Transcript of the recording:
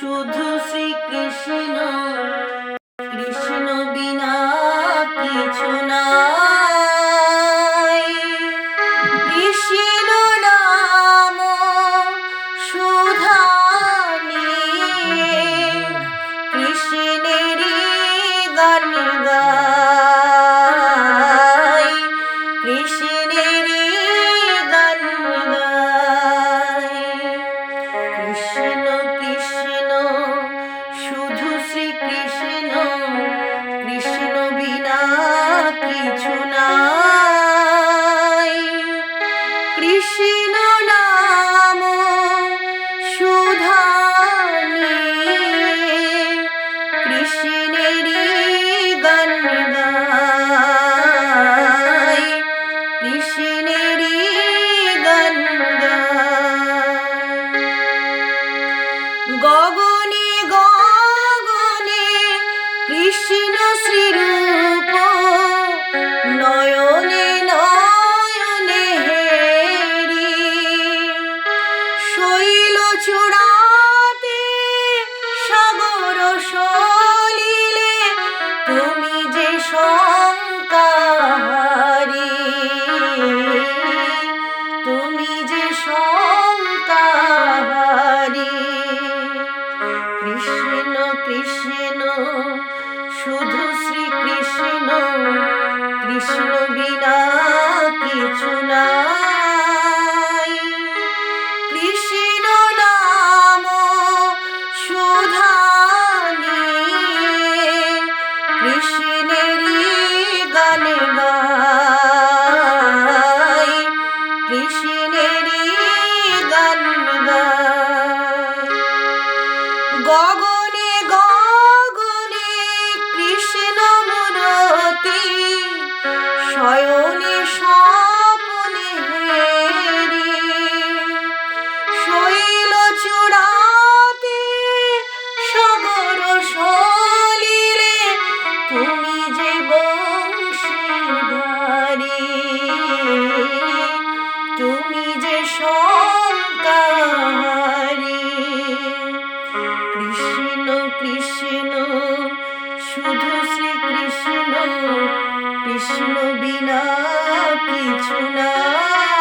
শুধু শ্রীকৃষ্ণ, কৃষ্ণ বিনা কিছু নাই। কৃষ্ণ নাম সুধা নিয়ে কৃষ্ণেরই গান গাই, কৃষ্ণেরই গান গাই। কৃষ্ণ কৃষ্ণ শুধু শ্রীকৃষ্ণ, কৃষ্ণ বিনা কিছু নাই। কৃষ্ণ নাম সুধা নিয়ে কৃষ্ণেরই গান গাই, কৃষ্ণেরই গান গাই। গগনে গগনে কৃষ্ণ শ্রীরূপ, নয়নে নয়নে হেরি। শৈল চূড়াতে সাগর সলিলে তুমি যে শঙ্কাহারি, তুমি যে শঙ্কাহারি। কৃষ্ণ কৃষ্ণ শুধু শ্রীকৃষ্ণ, কৃষ্ণ বিনা কিছু নাই। কৃষ্ণ নাম সুধা নিয়ে কৃষ্ণেরই গান গাই, কৃষ্ণেরই গান গাই। গগনে গগনে কৃষ্ণ মূরতি, শয়নে স্বপনে হেরি। শৈল চূড়াতে সাগর সলিলে তুমি যে বংশীধারী, তুমি যে শঙ্কাহারি। কৃষ্ণ কৃষ্ণ শুধু শ্রীকৃষ্ণ, কৃষ্ণ বিনা কিছু নাই।